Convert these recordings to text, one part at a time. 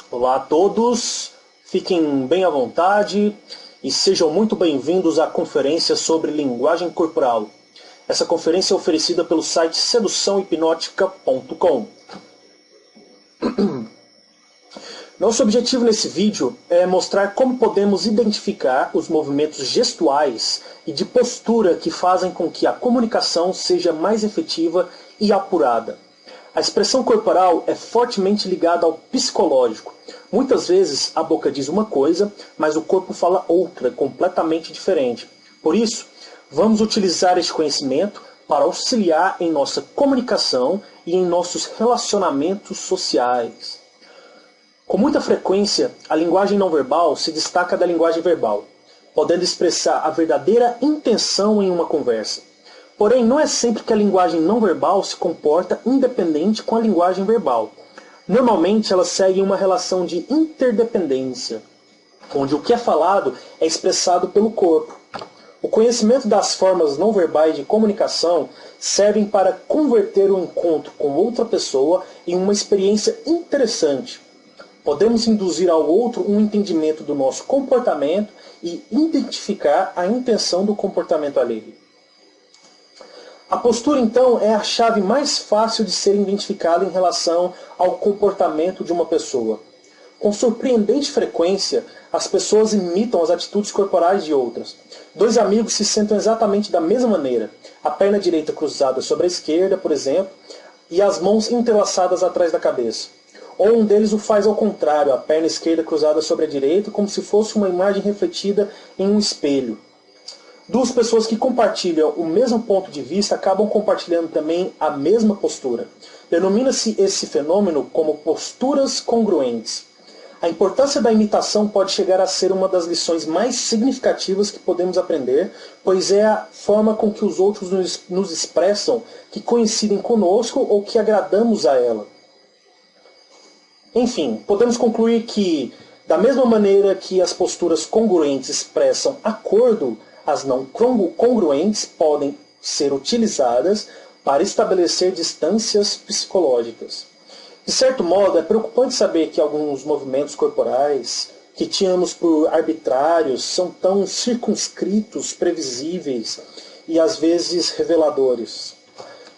Olá a todos, fiquem bem à vontade e sejam muito bem-vindos à conferência sobre linguagem corporal. Essa conferência é oferecida pelo site seduçãohipnótica.com. Nosso objetivo nesse vídeo é mostrar como podemos identificar os movimentos gestuais e de postura que fazem com que a comunicação seja mais efetiva e apurada. A expressão corporal é fortemente ligada ao psicológico. Muitas vezes a boca diz uma coisa, mas o corpo fala outra, completamente diferente. Por isso, vamos utilizar este conhecimento para auxiliar em nossa comunicação e em nossos relacionamentos sociais. Com muita frequência, a linguagem não verbal se destaca da linguagem verbal, podendo expressar a verdadeira intenção em uma conversa. Porém, não é sempre que a linguagem não verbal se comporta independente com a linguagem verbal. Normalmente, elas seguem uma relação de interdependência, onde o que é falado é expressado pelo corpo. O conhecimento das formas não verbais de comunicação servem para converter o encontro com outra pessoa em uma experiência interessante. Podemos induzir ao outro um entendimento do nosso comportamento e identificar a intenção do comportamento alheio. A postura, então, é a chave mais fácil de ser identificada em relação ao comportamento de uma pessoa. Com surpreendente frequência, as pessoas imitam as atitudes corporais de outras. Dois amigos se sentam exatamente da mesma maneira, a perna direita cruzada sobre a esquerda, por exemplo, e as mãos entrelaçadas atrás da cabeça. Ou um deles o faz ao contrário, a perna esquerda cruzada sobre a direita, como se fosse uma imagem refletida em um espelho. Duas pessoas que compartilham o mesmo ponto de vista acabam compartilhando também a mesma postura. Denomina-se esse fenômeno como posturas congruentes. A importância da imitação pode chegar a ser uma das lições mais significativas que podemos aprender, pois é a forma com que os outros nos expressam que coincidem conosco ou que agradamos a ela. Enfim, podemos concluir que, da mesma maneira que as posturas congruentes expressam acordo, as não congruentes podem ser utilizadas para estabelecer distâncias psicológicas. De certo modo, é preocupante saber que alguns movimentos corporais, que tínhamos por arbitrários, são tão circunscritos, previsíveis e às vezes reveladores.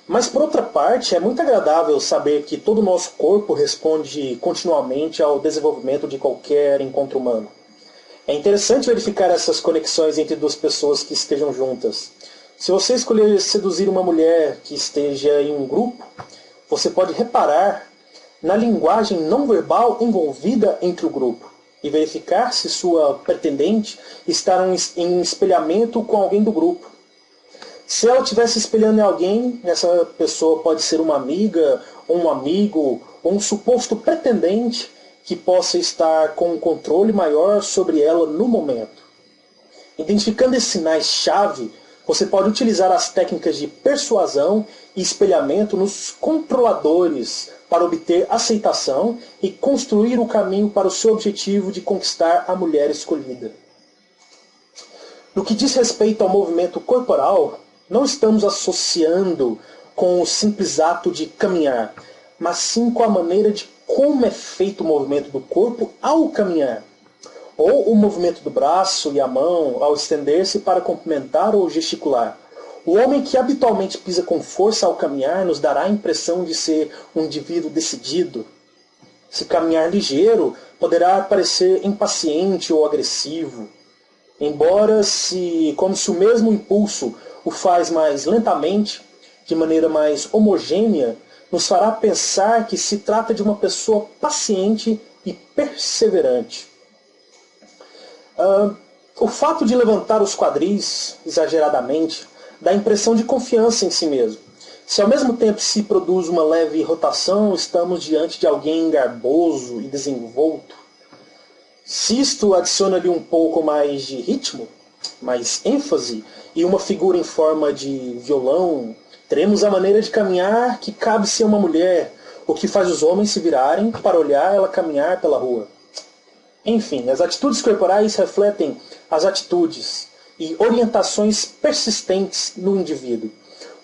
Mas, por outra parte, é muito agradável saber que todo o nosso corpo responde continuamente ao desenvolvimento de qualquer encontro humano. É interessante verificar essas conexões entre duas pessoas que estejam juntas. Se você escolher seduzir uma mulher que esteja em um grupo, você pode reparar na linguagem não verbal envolvida entre o grupo e verificar se sua pretendente está em um espelhamento com alguém do grupo. Se ela estiver se espelhando em alguém, essa pessoa pode ser uma amiga, ou um amigo, ou um suposto pretendente que possa estar com um controle maior sobre ela no momento. Identificando esses sinais-chave, você pode utilizar as técnicas de persuasão e espelhamento nos controladores para obter aceitação e construir o caminho para o seu objetivo de conquistar a mulher escolhida. No que diz respeito ao movimento corporal, não estamos associando com o simples ato de caminhar, mas sim com a maneira de como é feito o movimento do corpo ao caminhar, ou o movimento do braço e a mão ao estender-se para cumprimentar ou gesticular. O homem que habitualmente pisa com força ao caminhar nos dará a impressão de ser um indivíduo decidido. Se caminhar ligeiro, poderá parecer impaciente ou agressivo, embora como se o mesmo impulso o faz mais lentamente, de maneira mais homogênea, nos fará pensar que se trata de uma pessoa paciente e perseverante. O fato de levantar os quadris exageradamente dá a impressão de confiança em si mesmo. Se ao mesmo tempo se produz uma leve rotação, estamos diante de alguém garboso e desenvolto. Se isto adiciona-lhe um pouco mais de ritmo, mais ênfase e uma figura em forma de violão, teremos a maneira de caminhar que cabe ser uma mulher, o que faz os homens se virarem para olhar ela caminhar pela rua. Enfim, as atitudes corporais refletem as atitudes e orientações persistentes no indivíduo.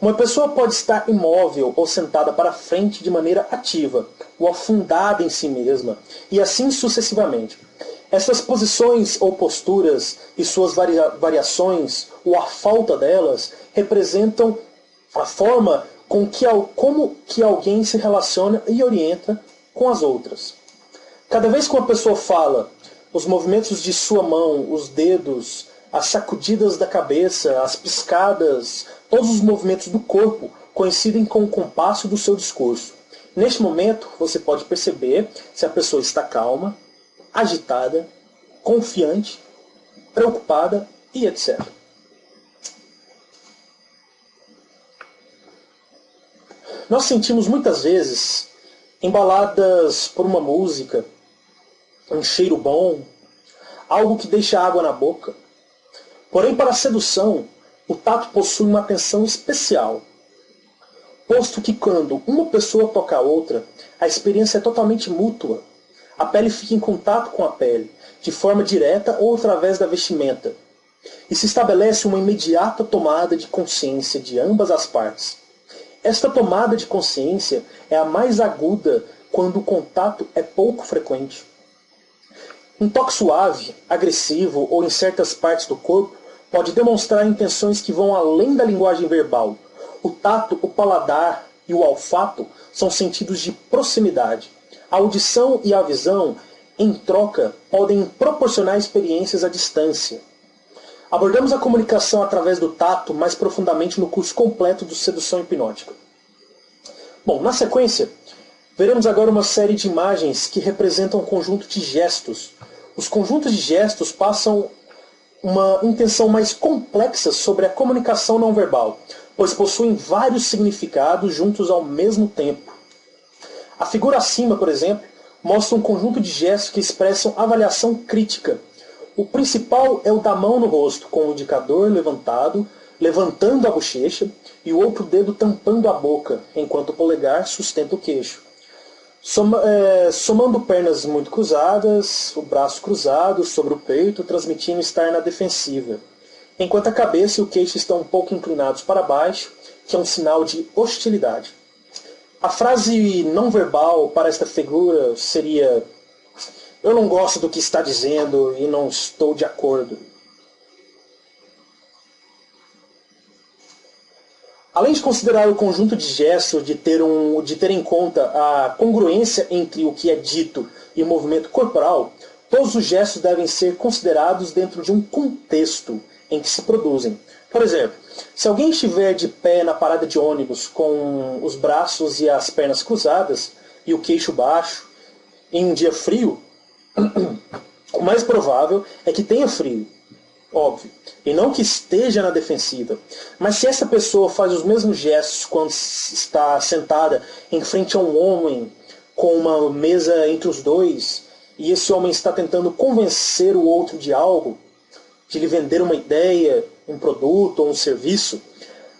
Uma pessoa pode estar imóvel ou sentada para frente de maneira ativa, ou afundada em si mesma, e assim sucessivamente. Essas posições ou posturas e suas variações, ou a falta delas, representam a forma como que alguém se relaciona e orienta com as outras. Cada vez que uma pessoa fala, os movimentos de sua mão, os dedos, as sacudidas da cabeça, as piscadas, todos os movimentos do corpo coincidem com o compasso do seu discurso. Neste momento, você pode perceber se a pessoa está calma, agitada, confiante, preocupada e etc. Nós sentimos muitas vezes, embaladas por uma música, um cheiro bom, algo que deixa água na boca. Porém, para a sedução, o tato possui uma atenção especial, posto que quando uma pessoa toca a outra, a experiência é totalmente mútua. A pele fica em contato com a pele, de forma direta ou através da vestimenta, e se estabelece uma imediata tomada de consciência de ambas as partes. Esta tomada de consciência é a mais aguda quando o contato é pouco frequente. Um toque suave, agressivo ou em certas partes do corpo pode demonstrar intenções que vão além da linguagem verbal. O tato, o paladar e o olfato são sentidos de proximidade. A audição e a visão, em troca, podem proporcionar experiências à distância. Abordamos a comunicação através do tato mais profundamente no curso completo do Sedução Hipnótica. Bom, na sequência, veremos agora uma série de imagens que representam um conjunto de gestos. Os conjuntos de gestos passam uma intenção mais complexa sobre a comunicação não verbal, pois possuem vários significados juntos ao mesmo tempo. A figura acima, por exemplo, mostra um conjunto de gestos que expressam avaliação crítica. O principal é o da mão no rosto, com o indicador levantando a bochecha, e o outro dedo tampando a boca, enquanto o polegar sustenta o queixo. Somando pernas muito cruzadas, o braço cruzado sobre o peito, transmitindo estar na defensiva, enquanto a cabeça e o queixo estão um pouco inclinados para baixo, que é um sinal de hostilidade. A frase não verbal para esta figura seria: eu não gosto do que está dizendo e não estou de acordo. Além de considerar o conjunto de gestos de ter em conta a congruência entre o que é dito e o movimento corporal, todos os gestos devem ser considerados dentro de um contexto em que se produzem. Por exemplo, se alguém estiver de pé na parada de ônibus com os braços e as pernas cruzadas e o queixo baixo, em um dia frio, o mais provável é que tenha frio, óbvio, e não que esteja na defensiva. Mas se essa pessoa faz os mesmos gestos quando está sentada em frente a um homem com uma mesa entre os dois, e esse homem está tentando convencer o outro de algo, de lhe vender uma ideia, um produto ou um serviço,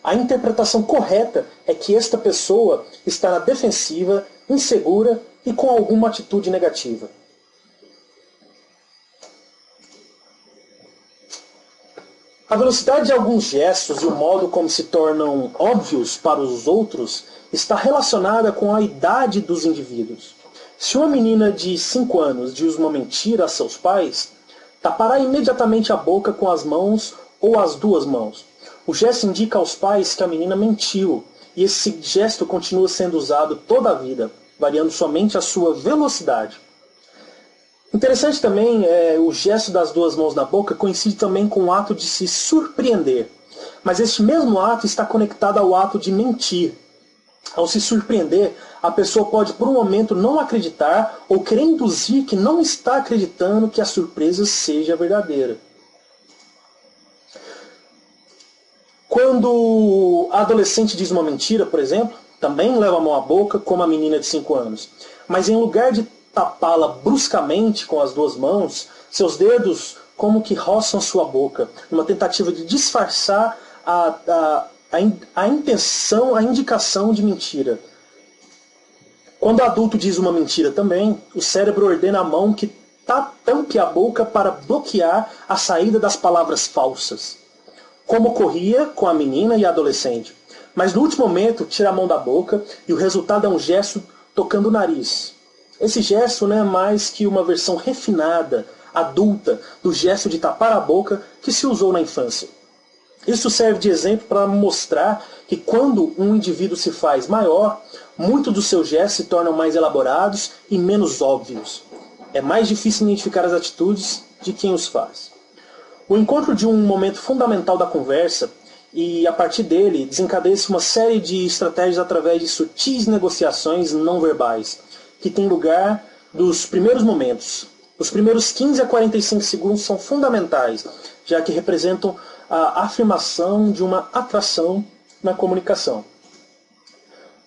a interpretação correta é que esta pessoa está na defensiva, insegura e com alguma atitude negativa. A velocidade de alguns gestos e o modo como se tornam óbvios para os outros está relacionada com a idade dos indivíduos. Se uma menina de 5 anos diz uma mentira a seus pais, tapará imediatamente a boca com as mãos ou as duas mãos. O gesto indica aos pais que a menina mentiu, e esse gesto continua sendo usado toda a vida, variando somente a sua velocidade. Interessante também o gesto das duas mãos na boca coincide também com o ato de se surpreender. Mas este mesmo ato está conectado ao ato de mentir. Ao se surpreender, a pessoa pode por um momento não acreditar ou querer induzir que não está acreditando que a surpresa seja verdadeira. Quando a adolescente diz uma mentira, por exemplo, também leva a mão à boca como a menina de 5 anos. Mas em lugar de tapá-la bruscamente com as duas mãos, seus dedos como que roçam sua boca, numa tentativa de disfarçar a intenção, a indicação de mentira. Quando o adulto diz uma mentira também, o cérebro ordena a mão que tampe a boca para bloquear a saída das palavras falsas, como ocorria com a menina e a adolescente. mas no último momento tira a mão da boca e o resultado é um gesto tocando o nariz. Esse gesto não é mais que uma versão refinada, adulta, do gesto de tapar a boca que se usou na infância. Isso serve de exemplo para mostrar que quando um indivíduo se faz maior, muitos dos seus gestos se tornam mais elaborados e menos óbvios. É mais difícil identificar as atitudes de quem os faz. O encontro de um momento fundamental da conversa e, a partir dele, desencadeia-se uma série de estratégias através de sutis negociações não verbais, que têm lugar dos primeiros momentos. Os primeiros 15 a 45 segundos são fundamentais, já que representam a afirmação de uma atração na comunicação.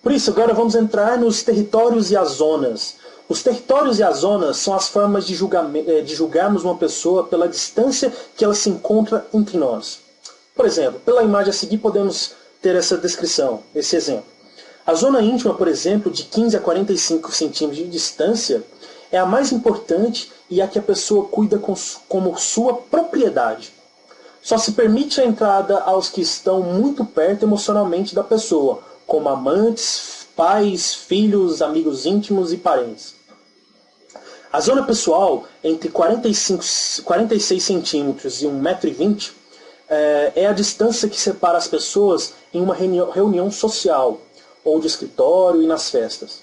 Por isso, agora vamos entrar nos territórios e as zonas. Os territórios e as zonas são as formas de julgarmos uma pessoa pela distância que ela se encontra entre nós. Por exemplo, pela imagem a seguir podemos ter essa descrição, esse exemplo. A zona íntima, por exemplo, de 15 a 45 centímetros de distância, é a mais importante e a que a pessoa cuida como sua propriedade. Só se permite a entrada aos que estão muito perto emocionalmente da pessoa, como amantes, pais, filhos, amigos íntimos e parentes. A zona pessoal, entre 46 centímetros e 1,20 m, é a distância que separa as pessoas em uma reunião social, ou de escritório e nas festas.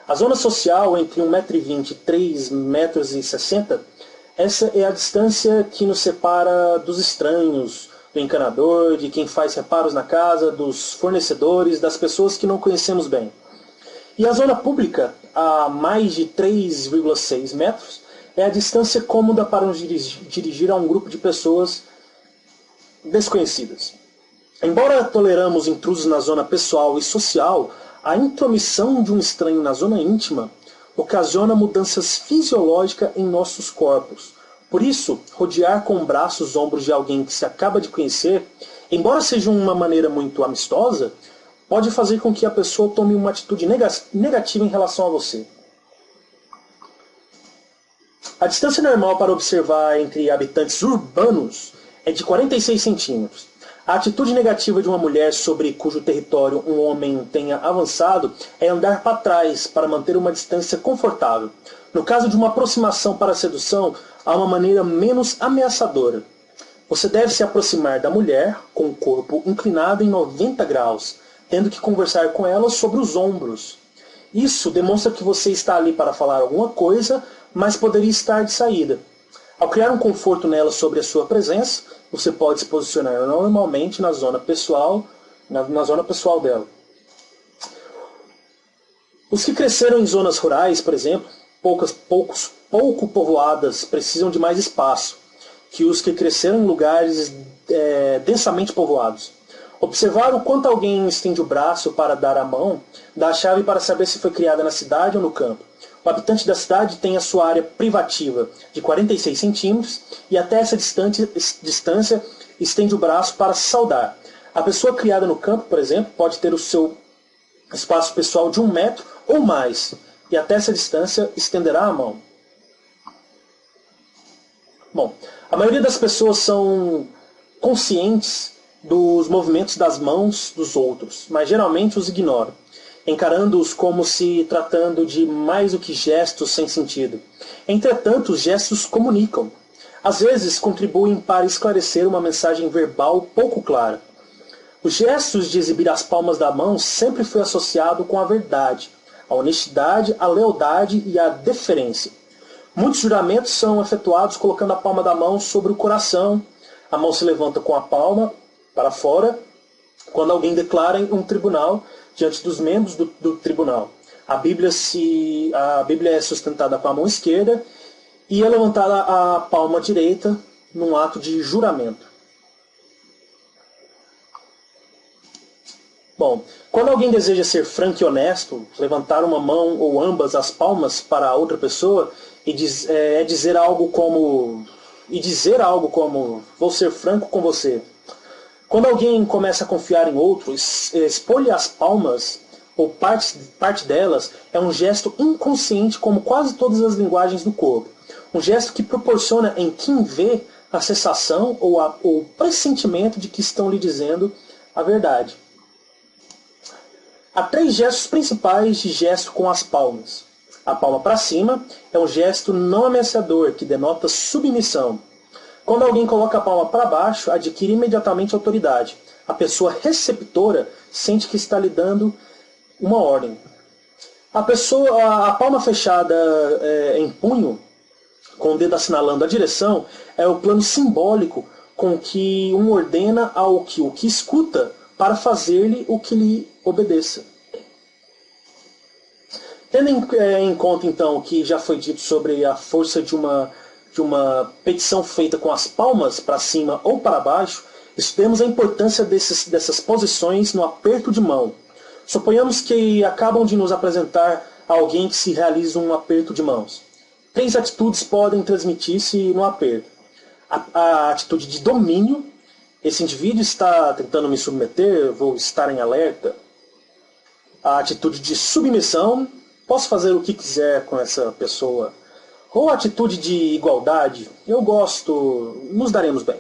A zona social, entre 1,20 m e 3,60 m, essa é a distância que nos separa dos estranhos, do encanador, de quem faz reparos na casa, dos fornecedores, das pessoas que não conhecemos bem. E a zona pública, a mais de 3,6 metros, é a distância cômoda para nos dirigir a um grupo de pessoas desconhecidas. Embora toleramos intrusos na zona pessoal e social, a intromissão de um estranho na zona íntima ocasiona mudanças fisiológicas em nossos corpos. Por isso, rodear com o braço os ombros de alguém que se acaba de conhecer, embora seja uma maneira muito amistosa, pode fazer com que a pessoa tome uma atitude negativa em relação a você. A distância normal para observar entre habitantes urbanos é de 46 centímetros. A atitude negativa de uma mulher sobre cujo território um homem tenha avançado é andar para trás para manter uma distância confortável. No caso de uma aproximação para a sedução, há uma maneira menos ameaçadora. Você deve se aproximar da mulher com o corpo inclinado em 90 graus, tendo que conversar com ela sobre os ombros. Isso demonstra que você está ali para falar alguma coisa, mas poderia estar de saída. Ao criar um conforto nela sobre a sua presença, você pode se posicionar normalmente na zona pessoal, na zona pessoal dela. Os que cresceram em zonas rurais, por exemplo, pouco povoadas, precisam de mais espaço que os que cresceram em lugares densamente povoados. Observar o quanto alguém estende o braço para dar a mão dá a chave para saber se foi criada na cidade ou no campo. O habitante da cidade tem a sua área privativa de 46 centímetros e até essa distância estende o braço para saudar. A pessoa criada no campo, por exemplo, pode ter o seu espaço pessoal de 1 metro ou mais e até essa distância estenderá a mão. Bom, a maioria das pessoas são conscientes dos movimentos das mãos dos outros, mas geralmente os ignoram, encarando-os como se tratando de mais do que gestos sem sentido. Entretanto, os gestos comunicam. Às vezes, contribuem para esclarecer uma mensagem verbal pouco clara. Os gestos de exibir as palmas da mão sempre foi associado com a verdade, a honestidade, a lealdade e a deferência. Muitos juramentos são efetuados colocando a palma da mão sobre o coração. A mão se levanta com a palma para fora quando alguém declara em um tribunal diante dos membros do tribunal. A Bíblia é sustentada com a mão esquerda e é levantada a palma direita num ato de juramento. Bom, quando alguém deseja ser franco e honesto, levantar uma mão ou ambas as palmas para a outra pessoa e dizer algo como vou ser franco com você. Quando alguém começa a confiar em outro, expor-lhe as palmas ou parte delas é um gesto inconsciente como quase todas as linguagens do corpo. Um gesto que proporciona em quem vê a sensação ou o pressentimento de que estão lhe dizendo a verdade. Há 3 gestos principais de gesto com as palmas. A palma para cima é um gesto não ameaçador, que denota submissão. Quando alguém coloca a palma para baixo, adquire imediatamente autoridade. A pessoa receptora sente que está lhe dando uma ordem. A palma fechada em punho, com o dedo assinalando a direção, é o plano simbólico com que um ordena ao que o que escuta para fazer-lhe o que lhe obedeça. Tendo em conta, então, o que já foi dito sobre a força de uma petição feita com as palmas para cima ou para baixo, estudemos a importância dessas posições no aperto de mão. Suponhamos que acabam de nos apresentar alguém que se realiza um aperto de mãos. 3 atitudes podem transmitir-se no aperto. A atitude de domínio. Esse indivíduo está tentando me submeter, vou estar em alerta. A atitude de submissão. Posso fazer o que quiser com essa pessoa. Ou a atitude de igualdade. Eu gosto, nos daremos bem.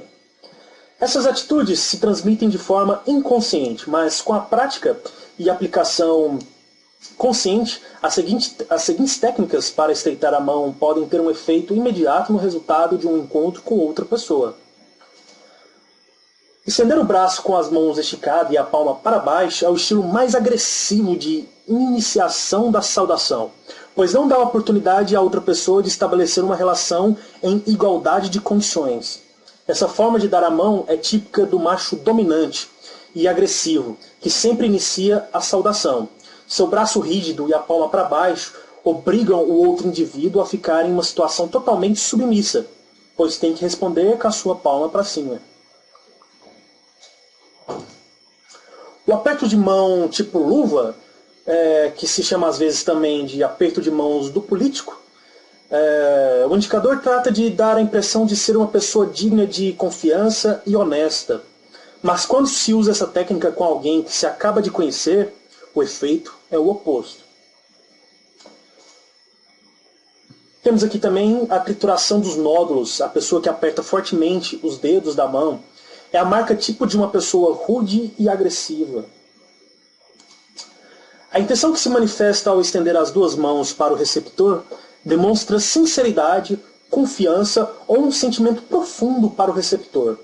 Essas atitudes se transmitem de forma inconsciente, mas com a prática e aplicação consciente, as seguintes técnicas para estreitar a mão podem ter um efeito imediato no resultado de um encontro com outra pessoa. Estender o braço com as mãos esticadas e a palma para baixo é o estilo mais agressivo de iniciação da saudação, pois não dá oportunidade à outra pessoa de estabelecer uma relação em igualdade de condições. Essa forma de dar a mão é típica do macho dominante e agressivo, que sempre inicia a saudação. Seu braço rígido e a palma para baixo obrigam o outro indivíduo a ficar em uma situação totalmente submissa, pois tem que responder com a sua palma para cima. O aperto de mão tipo luva, que se chama às vezes também de aperto de mãos do político, o indicador trata de dar a impressão de ser uma pessoa digna de confiança e honesta. Mas quando se usa essa técnica com alguém que se acaba de conhecer, o efeito é o oposto. Temos aqui também a trituração dos nódulos. A pessoa que aperta fortemente os dedos da mão é a marca tipo de uma pessoa rude e agressiva. A intenção que se manifesta ao estender as 2 mãos para o receptor demonstra sinceridade, confiança ou um sentimento profundo para o receptor.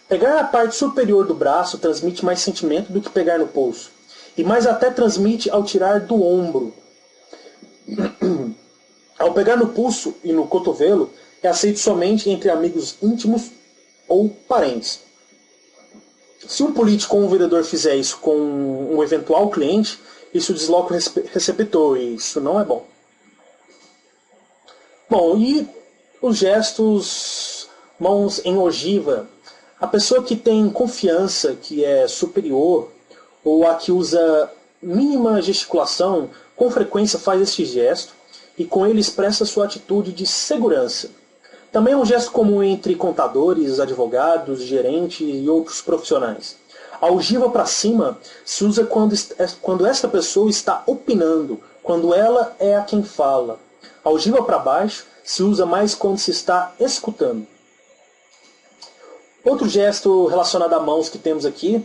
Pegar a parte superior do braço transmite mais sentimento do que pegar no pulso, e mais até transmite ao tirar do ombro. Ao pegar no pulso e no cotovelo, é aceito somente entre amigos íntimos ou parentes. Se um político ou um vereador fizer isso com um eventual cliente, isso desloca o receptor, e isso não é bom. Bom, e os gestos mãos em ogiva. A pessoa que tem confiança, que é superior, ou a que usa mínima gesticulação, com frequência faz este gesto, e com ele expressa sua atitude de segurança. Também é um gesto comum entre contadores, advogados, gerentes e outros profissionais. A ogiva para cima se usa quando esta pessoa está opinando, quando ela é a quem fala. A ogiva para baixo se usa mais quando se está escutando. Outro gesto relacionado a mãos que temos aqui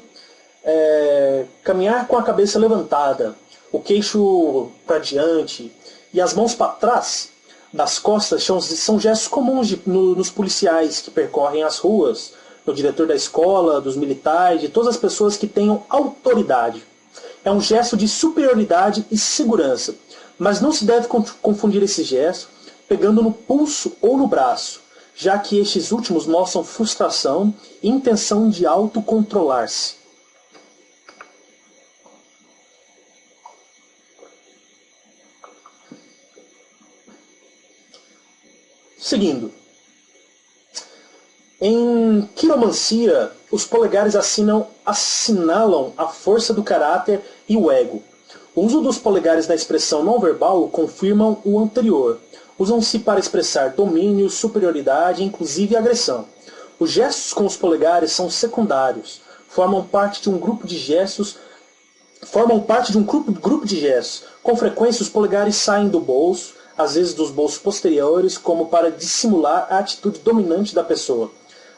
é caminhar com a cabeça levantada, o queixo para diante e as mãos para trás das costas são gestos comuns nos policiais que percorrem as ruas, no diretor da escola, dos militares, de todas as pessoas que tenham autoridade. É um gesto de superioridade e segurança, mas não se deve confundir esse gesto pegando no pulso ou no braço, já que estes últimos mostram frustração e intenção de autocontrolar-se. Seguindo. Em quiromancia, os polegares assinalam a força do caráter e o ego. O uso dos polegares na expressão não verbal confirmam o anterior. Usam-se para expressar domínio, superioridade e inclusive agressão. Os gestos com os polegares são secundários, formam parte de um grupo de gestos. Com frequência, os polegares saem do bolso, às vezes dos bolsos posteriores, como para dissimular a atitude dominante da pessoa.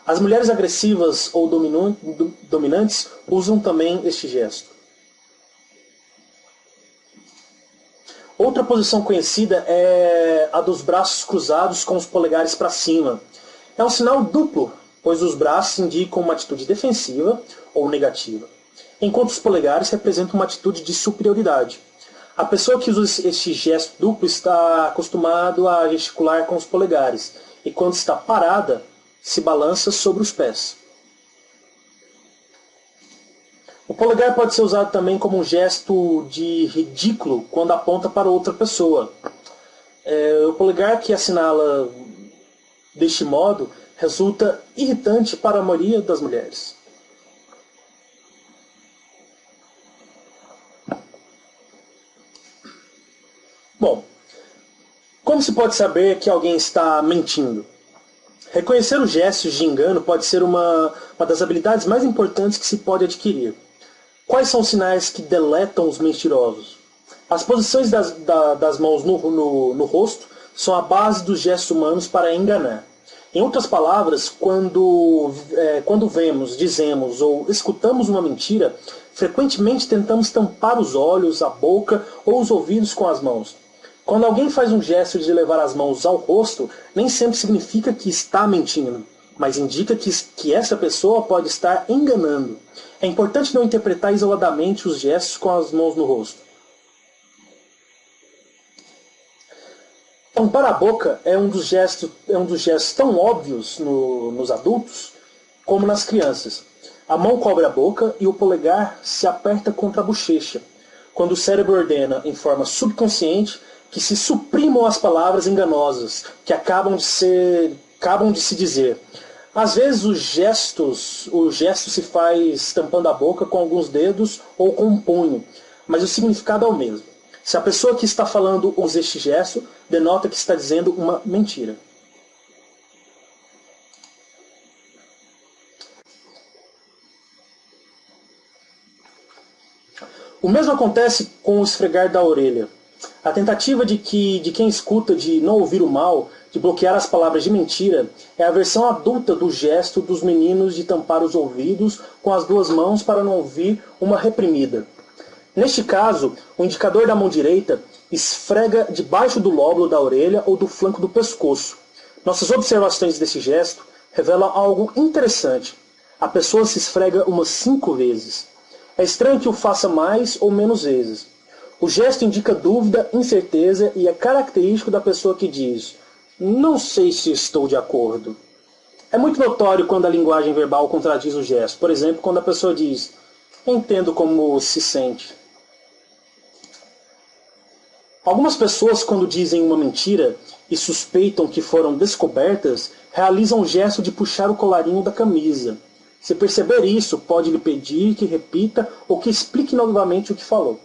As mulheres agressivas ou dominantes usam também este gesto. Outra posição conhecida é a dos braços cruzados com os polegares para cima. É um sinal duplo, pois os braços indicam uma atitude defensiva ou negativa, enquanto os polegares representam uma atitude de superioridade. A pessoa que usa este gesto duplo está acostumado a gesticular com os polegares, e quando está parada, se balança sobre os pés. O polegar pode ser usado também como um gesto de ridículo quando aponta para outra pessoa. O polegar que assinala deste modo resulta irritante para a maioria das mulheres. Bom, como se pode saber que alguém está mentindo? Reconhecer os gestos de engano pode ser uma das habilidades mais importantes que se pode adquirir. Quais são os sinais que deletam os mentirosos? As posições das mãos no rosto são a base dos gestos humanos para enganar. Em outras palavras, quando vemos, dizemos ou escutamos uma mentira, frequentemente tentamos tampar os olhos, a boca ou os ouvidos com as mãos. Quando alguém faz um gesto de levar as mãos ao rosto, nem sempre significa que está mentindo, mas indica que essa pessoa pode estar enganando. É importante não interpretar isoladamente os gestos com as mãos no rosto. Tampar a boca é um dos gestos tão óbvios nos adultos como nas crianças. A mão cobre a boca e o polegar se aperta contra a bochecha, quando o cérebro ordena, em forma subconsciente, que se suprimam as palavras enganosas que acabam de se dizer. Às vezes o gesto se faz tampando a boca com alguns dedos ou com um punho, mas o significado é o mesmo. Se a pessoa que está falando usa este gesto, denota que está dizendo uma mentira. O mesmo acontece com o esfregar da orelha. A tentativa de quem escuta de não ouvir o mal, de bloquear as palavras de mentira, é a versão adulta do gesto dos meninos de tampar os ouvidos com as duas mãos para não ouvir uma reprimida. Neste caso, o indicador da mão direita esfrega debaixo do lóbulo da orelha ou do flanco do pescoço. Nossas observações desse gesto revelam algo interessante. A pessoa se esfrega umas 5 vezes. É estranho que o faça mais ou menos vezes. O gesto indica dúvida, incerteza e é característico da pessoa que diz: "Não sei se estou de acordo". É muito notório quando a linguagem verbal contradiz o gesto. Por exemplo, quando a pessoa diz: "Entendo como se sente". Algumas pessoas, quando dizem uma mentira e suspeitam que foram descobertas, realizam o gesto de puxar o colarinho da camisa. Se perceber isso, pode lhe pedir que repita ou que explique novamente o que falou.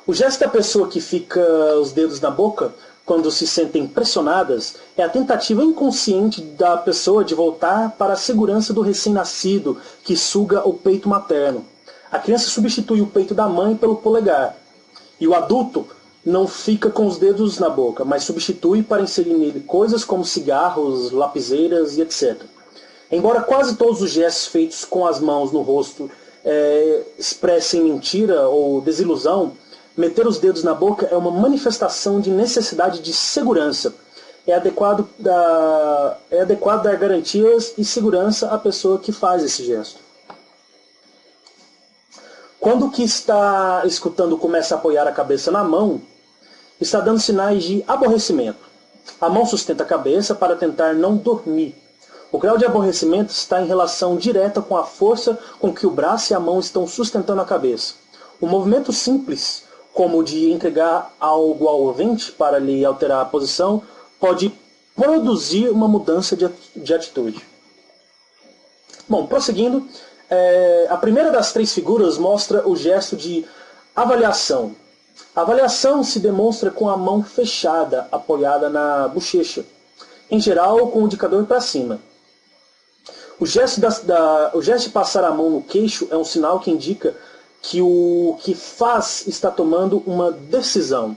O gesto da pessoa que fica os dedos na boca quando se sentem pressionadas é a tentativa inconsciente da pessoa de voltar para a segurança do recém-nascido que suga o peito materno. A criança substitui o peito da mãe pelo polegar. E o adulto não fica com os dedos na boca, mas substitui para inserir nele coisas como cigarros, lapiseiras e etc. Embora quase todos os gestos feitos com as mãos no rosto expressem mentira ou desilusão, meter os dedos na boca é uma manifestação de necessidade de segurança. É adequado dar garantias e segurança à pessoa que faz esse gesto. Quando o que está escutando começa a apoiar a cabeça na mão, está dando sinais de aborrecimento. A mão sustenta a cabeça para tentar não dormir. O grau de aborrecimento está em relação direta com a força com que o braço e a mão estão sustentando a cabeça. Um movimento simples, como o de entregar algo ao ouvinte para lhe alterar a posição, pode produzir uma mudança de atitude. Bom, prosseguindo, a primeira das 3 figuras mostra o gesto de avaliação. A avaliação se demonstra com a mão fechada, apoiada na bochecha, em geral com o indicador para cima. O gesto de passar a mão no queixo é um sinal que indica que o que faz está tomando uma decisão.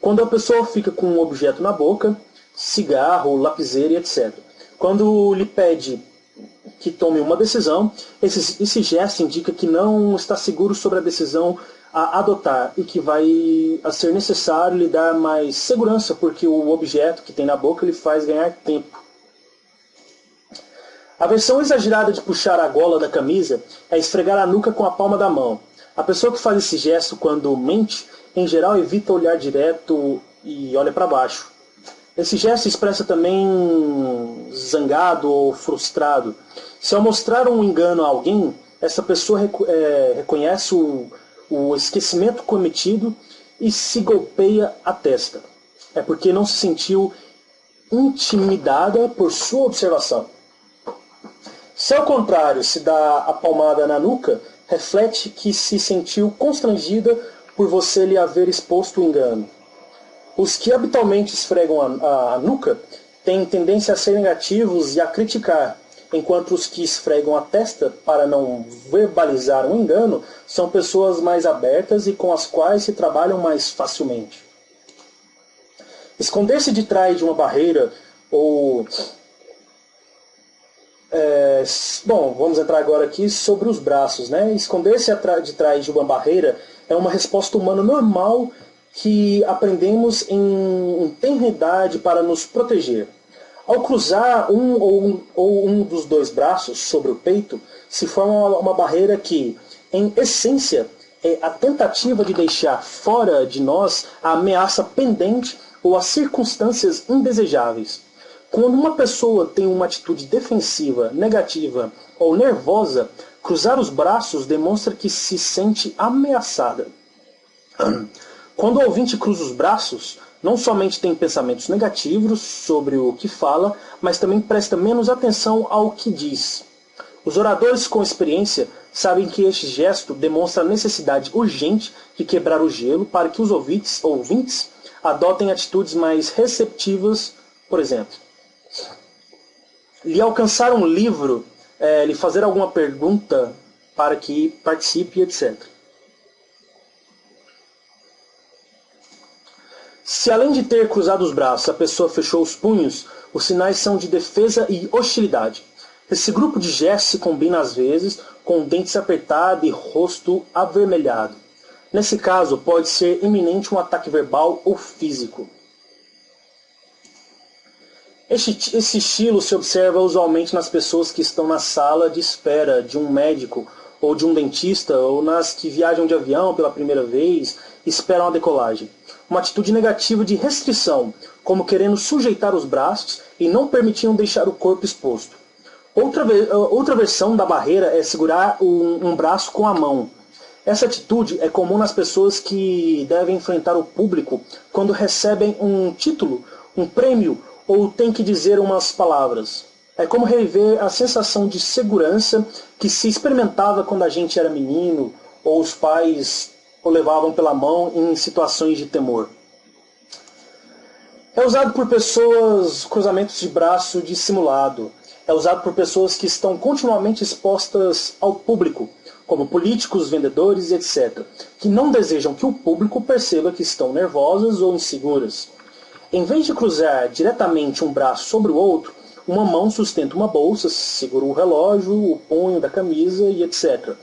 Quando a pessoa fica com um objeto na boca, cigarro, lapiseira, etc. Quando lhe pede que tome uma decisão, esse gesto indica que não está seguro sobre a decisão a adotar e que vai a ser necessário lhe dar mais segurança, porque o objeto que tem na boca lhe faz ganhar tempo. A versão exagerada de puxar a gola da camisa é esfregar a nuca com a palma da mão. A pessoa que faz esse gesto quando mente, em geral, evita olhar direto e olha para baixo. Esse gesto expressa também zangado ou frustrado. Se ao mostrar um engano a alguém, essa pessoa reconhece o esquecimento cometido e se golpeia a testa. É porque não se sentiu intimidada por sua observação. Se ao contrário se dá a palmada na nuca, reflete que se sentiu constrangida por você lhe haver exposto o engano. Os que habitualmente esfregam a nuca têm tendência a ser negativos e a criticar, enquanto os que esfregam a testa para não verbalizar um engano são pessoas mais abertas e com as quais se trabalham mais facilmente. Esconder-se de trás de uma barreira ou... Bom, vamos entrar agora aqui sobre os braços, né? Esconder-se de trás de uma barreira é uma resposta humana normal que aprendemos em tenra idade para nos proteger. Ao cruzar um dos dois braços sobre o peito, se forma uma barreira que, em essência, é a tentativa de deixar fora de nós a ameaça pendente ou as circunstâncias indesejáveis. Quando uma pessoa tem uma atitude defensiva, negativa ou nervosa, cruzar os braços demonstra que se sente ameaçada. Quando o ouvinte cruza os braços, não somente tem pensamentos negativos sobre o que fala, mas também presta menos atenção ao que diz. Os oradores com experiência sabem que este gesto demonstra a necessidade urgente de quebrar o gelo para que os ouvintes adotem atitudes mais receptivas, por exemplo. Lhe alcançar um livro, lhe fazer alguma pergunta para que participe, etc. Se além de ter cruzado os braços, a pessoa fechou os punhos, os sinais são de defesa e hostilidade. Esse grupo de gestos se combina às vezes com dentes apertados e rosto avermelhado. Nesse caso, pode ser iminente um ataque verbal ou físico. Esse estilo se observa usualmente nas pessoas que estão na sala de espera de um médico ou de um dentista, ou nas que viajam de avião pela primeira vez e esperam a decolagem. Uma atitude negativa de restrição, como querendo sujeitar os braços e não permitiam deixar o corpo exposto. Outra versão da barreira é segurar um braço com a mão. Essa atitude é comum nas pessoas que devem enfrentar o público quando recebem um título, um prêmio ou têm que dizer umas palavras. É como reviver a sensação de segurança que se experimentava quando a gente era menino ou os pais o levavam pela mão em situações de temor. É usado por pessoas, cruzamentos de braço dissimulado. É usado por pessoas que estão continuamente expostas ao público, como políticos, vendedores, etc., que não desejam que o público perceba que estão nervosas ou inseguras. Em vez de cruzar diretamente um braço sobre o outro, uma mão sustenta uma bolsa, segura o relógio, o punho da camisa e etc.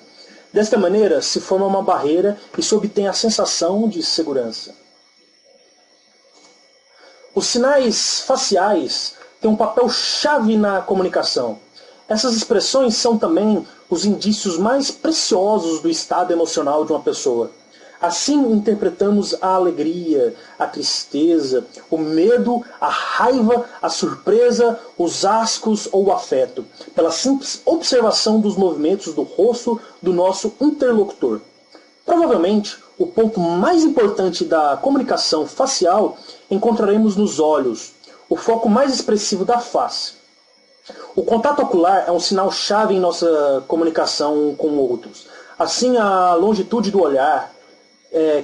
Desta maneira, se forma uma barreira e se obtém a sensação de segurança. Os sinais faciais têm um papel chave na comunicação. Essas expressões são também os indícios mais preciosos do estado emocional de uma pessoa. Assim interpretamos a alegria, a tristeza, o medo, a raiva, a surpresa, os ascos ou o afeto, pela simples observação dos movimentos do rosto do nosso interlocutor. Provavelmente, o ponto mais importante da comunicação facial encontraremos nos olhos, o foco mais expressivo da face. O contato ocular é um sinal-chave em nossa comunicação com outros. Assim, a longitude do olhar,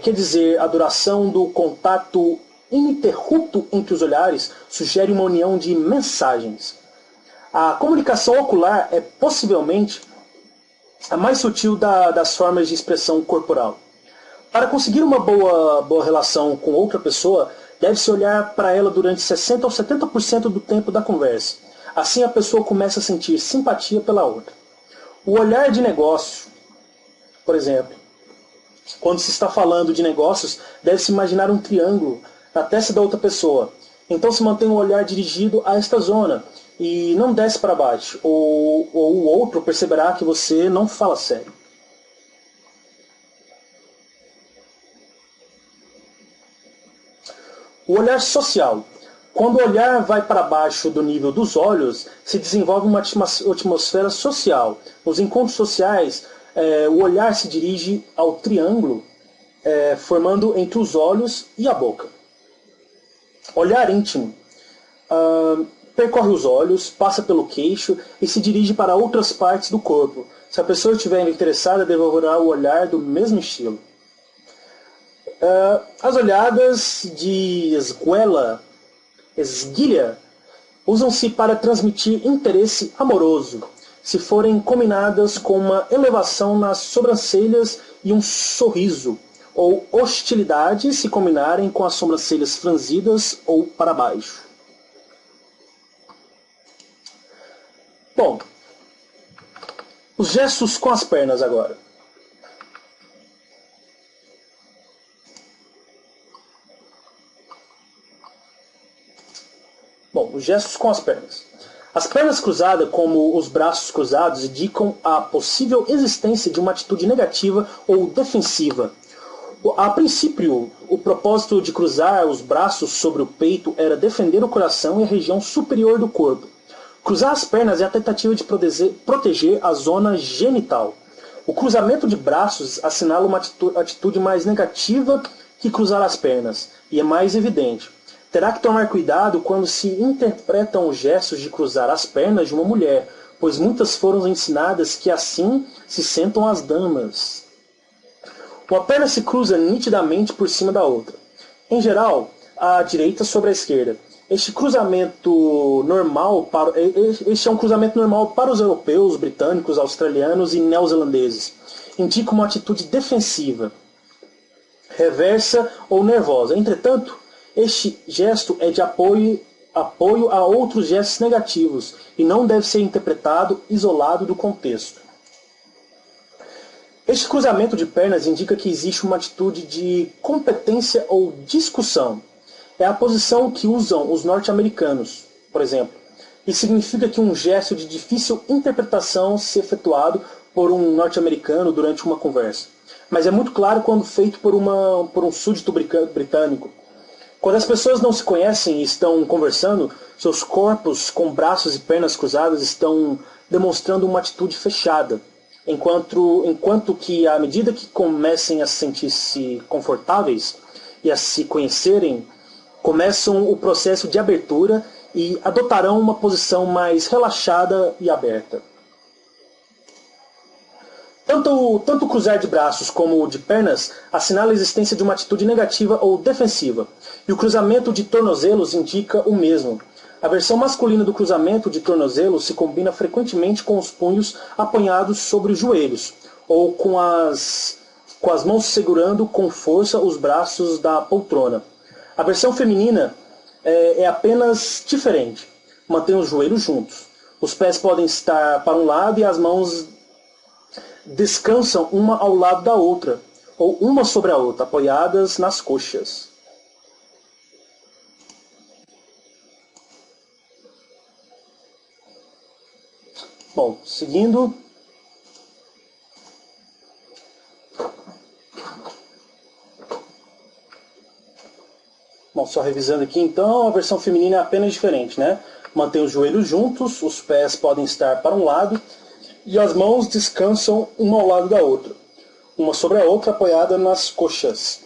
quer dizer, a duração do contato ininterrupto entre os olhares, sugere uma união de mensagens. A comunicação ocular é possivelmente a mais sutil das formas de expressão corporal. Para conseguir uma boa relação com outra pessoa, deve-se olhar para ela durante 60% ou 70% do tempo da conversa. Assim a pessoa começa a sentir simpatia pela outra. O olhar de negócio, por exemplo, Quando se está falando de negócios, deve-se imaginar um triângulo na testa da outra pessoa. Então se mantém o olhar dirigido a esta zona e não desce para baixo, ou o outro perceberá que você não fala sério. O olhar social. Quando o olhar vai para baixo do nível dos olhos, se desenvolve uma atmosfera social. Nos encontros sociais, o olhar se dirige ao triângulo, formando entre os olhos e a boca. Olhar íntimo. Percorre os olhos, passa pelo queixo e se dirige para outras partes do corpo. Se a pessoa estiver interessada, devolverá o olhar do mesmo estilo. As olhadas de esguilha usam-se para transmitir interesse amoroso, se forem combinadas com uma elevação nas sobrancelhas e um sorriso, ou hostilidade se combinarem com as sobrancelhas franzidas ou para baixo. Bom, os gestos com as pernas agora. Bom, os gestos com as pernas. As pernas cruzadas, como os braços cruzados, indicam a possível existência de uma atitude negativa ou defensiva. A princípio, o propósito de cruzar os braços sobre o peito era defender o coração e a região superior do corpo. Cruzar as pernas é a tentativa de proteger a zona genital. O cruzamento de braços assinala uma atitude mais negativa que cruzar as pernas, e é mais evidente. Terá que tomar cuidado quando se interpretam os gestos de cruzar as pernas de uma mulher, pois muitas foram ensinadas que assim se sentam as damas. Uma perna se cruza nitidamente por cima da outra. Em geral, à direita sobre a esquerda. Este é um cruzamento normal para os europeus, britânicos, australianos e neozelandeses. Indica uma atitude defensiva, reversa ou nervosa. Entretanto, este gesto é de apoio a outros gestos negativos e não deve ser interpretado isolado do contexto. Este cruzamento de pernas indica que existe uma atitude de competência ou discussão. É a posição que usam os norte-americanos, por exemplo, e significa que um gesto de difícil interpretação se efetuado por um norte-americano durante uma conversa. Mas é muito claro quando feito por um súdito britânico. Quando as pessoas não se conhecem e estão conversando, seus corpos com braços e pernas cruzadas estão demonstrando uma atitude fechada, enquanto que, à medida que comecem a sentir-se confortáveis e a se conhecerem, começam o processo de abertura e adotarão uma posição mais relaxada e aberta. Tanto o cruzar de braços como o de pernas assinala a existência de uma atitude negativa ou defensiva, e o cruzamento de tornozelos indica o mesmo. A versão masculina do cruzamento de tornozelos se combina frequentemente com os punhos apoiados sobre os joelhos, ou com as mãos segurando com força os braços da poltrona. A versão feminina é apenas diferente. Mantém os joelhos juntos. Os pés podem estar para um lado e as mãos descansam uma ao lado da outra, ou uma sobre a outra, apoiadas nas coxas. Bom, seguindo. Bom, só revisando aqui então, a versão feminina é apenas diferente, né? Mantém os joelhos juntos, os pés podem estar para um lado e as mãos descansam uma ao lado da outra, uma sobre a outra apoiada nas coxas.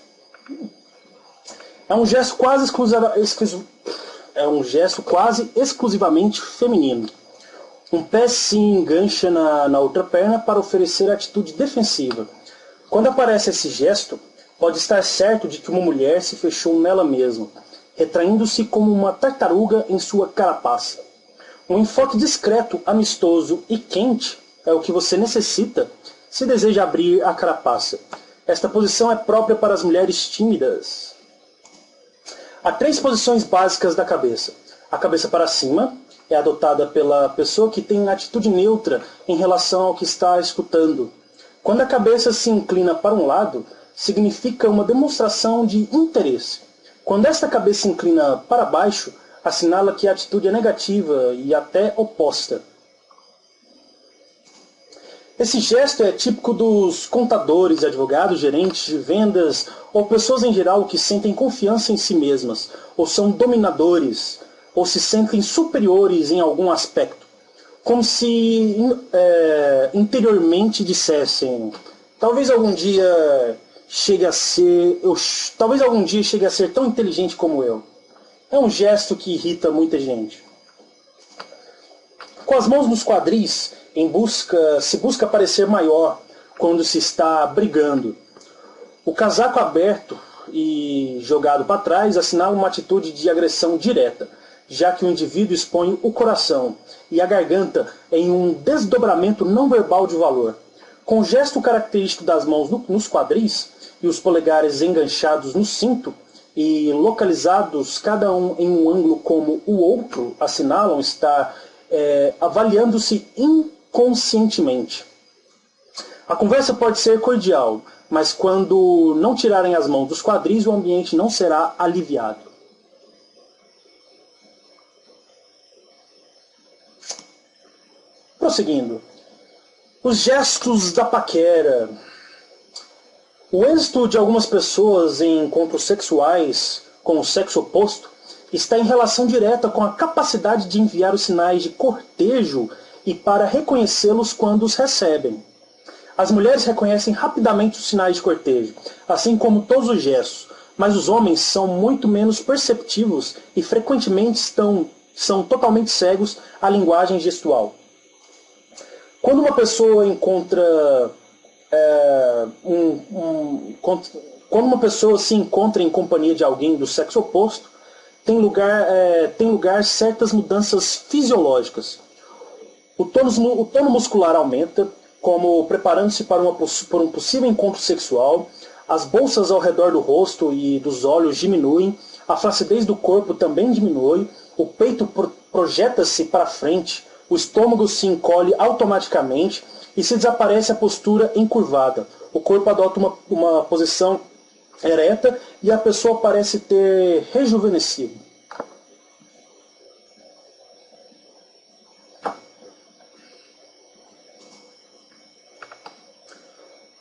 É um gesto quase exclusivamente feminino. Um pé se engancha na outra perna para oferecer atitude defensiva. Quando aparece esse gesto, pode estar certo de que uma mulher se fechou nela mesma, retraindo-se como uma tartaruga em sua carapaça. Um enfoque discreto, amistoso e quente é o que você necessita se deseja abrir a carapaça. Esta posição é própria para as mulheres tímidas. Há 3 posições básicas da cabeça. A cabeça para cima é adotada pela pessoa que tem atitude neutra em relação ao que está escutando. Quando a cabeça se inclina para um lado, significa uma demonstração de interesse. Quando esta cabeça se inclina para baixo, assinala que a atitude é negativa e até oposta. Esse gesto é típico dos contadores, advogados, gerentes de vendas ou pessoas em geral que sentem confiança em si mesmas, ou são dominadores, ou se sentem superiores em algum aspecto. Como se interiormente dissessem: talvez algum dia chegue a ser tão inteligente como eu. É um gesto que irrita muita gente. Com as mãos nos quadris, se busca parecer maior quando se está brigando. O casaco aberto e jogado para trás assinala uma atitude de agressão direta, já que o indivíduo expõe o coração e a garganta em um desdobramento não verbal de valor. Com o gesto característico das mãos nos quadris e os polegares enganchados no cinto e localizados cada um em um ângulo como o outro assinalam estar avaliando-se inconscientemente. A conversa pode ser cordial, mas quando não tirarem as mãos dos quadris, o ambiente não será aliviado. Prosseguindo. Os gestos da paquera. O êxito de algumas pessoas em encontros sexuais com o sexo oposto está em relação direta com a capacidade de enviar os sinais de cortejo e para reconhecê-los quando os recebem. As mulheres reconhecem rapidamente os sinais de cortejo, assim como todos os gestos, mas os homens são muito menos perceptivos e frequentemente são totalmente cegos à linguagem gestual. Quando uma pessoa quando uma pessoa se encontra em companhia de alguém do sexo oposto, tem lugar certas mudanças fisiológicas. O tono muscular aumenta, como preparando-se para um possível encontro sexual. As bolsas ao redor do rosto e dos olhos diminuem, a flacidez do corpo também diminui, o peito projeta-se para frente, o estômago se encolhe automaticamente e se desaparece a postura encurvada. O corpo adota uma posição ereta e a pessoa parece ter rejuvenescido.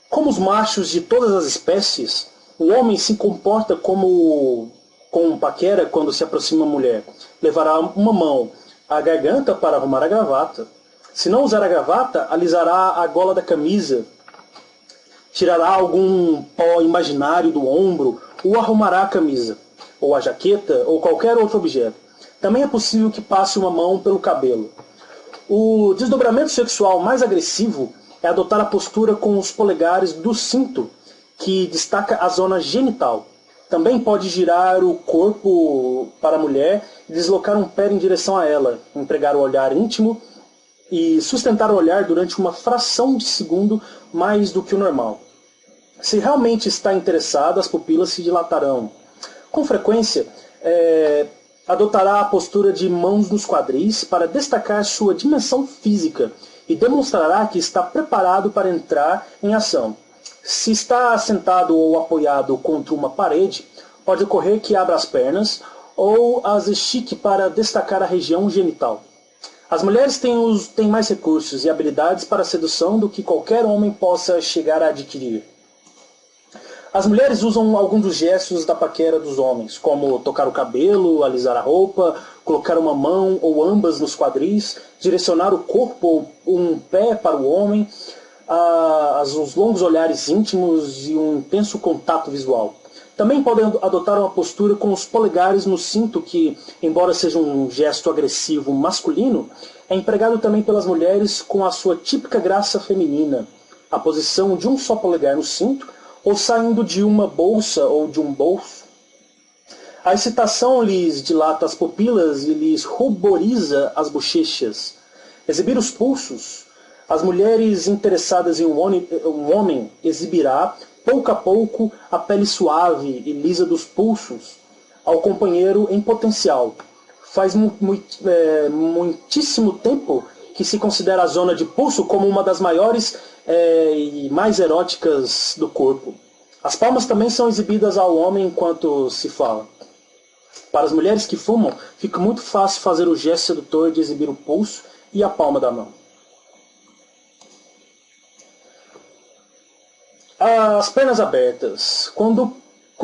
Como os machos de todas as espécies, o homem se comporta com um paquera quando se aproxima a mulher. Levará uma mão à garganta para arrumar a gravata. Se não usar a gravata, alisará a gola da camisa, tirará algum pó imaginário do ombro ou arrumará a camisa, ou a jaqueta, ou qualquer outro objeto. Também é possível que passe uma mão pelo cabelo. O desdobramento sexual mais agressivo é adotar a postura com os polegares do cinto, que destaca a zona genital. Também pode girar o corpo para a mulher e deslocar um pé em direção a ela, empregar o olhar íntimo e sustentar o olhar durante uma fração de segundo mais do que o normal. Se realmente está interessado, as pupilas se dilatarão. Com frequência, adotará a postura de mãos nos quadris para destacar sua dimensão física e demonstrará que está preparado para entrar em ação. Se está sentado ou apoiado contra uma parede, pode ocorrer que abra as pernas ou as estique para destacar a região genital. As mulheres têm mais recursos e habilidades para a sedução do que qualquer homem possa chegar a adquirir. As mulheres usam alguns dos gestos da paquera dos homens, como tocar o cabelo, alisar a roupa, colocar uma mão ou ambas nos quadris, direcionar o corpo ou um pé para o homem, os longos olhares íntimos e um intenso contato visual. Também podem adotar uma postura com os polegares no cinto que, embora seja um gesto agressivo masculino, é empregado também pelas mulheres com a sua típica graça feminina. A posição de um só polegar no cinto, ou saindo de uma bolsa ou de um bolso. A excitação lhes dilata as pupilas e lhes ruboriza as bochechas. Exibir os pulsos. As mulheres interessadas em um homem exibirá, pouco a pouco, a pele suave e lisa dos pulsos ao companheiro em potencial. Faz muitíssimo tempo que se considera a zona de pulso como uma das maiores e mais eróticas do corpo. As palmas também são exibidas ao homem enquanto se fala. Para as mulheres que fumam, fica muito fácil fazer o gesto sedutor de exibir o pulso e a palma da mão. As pernas abertas. Quando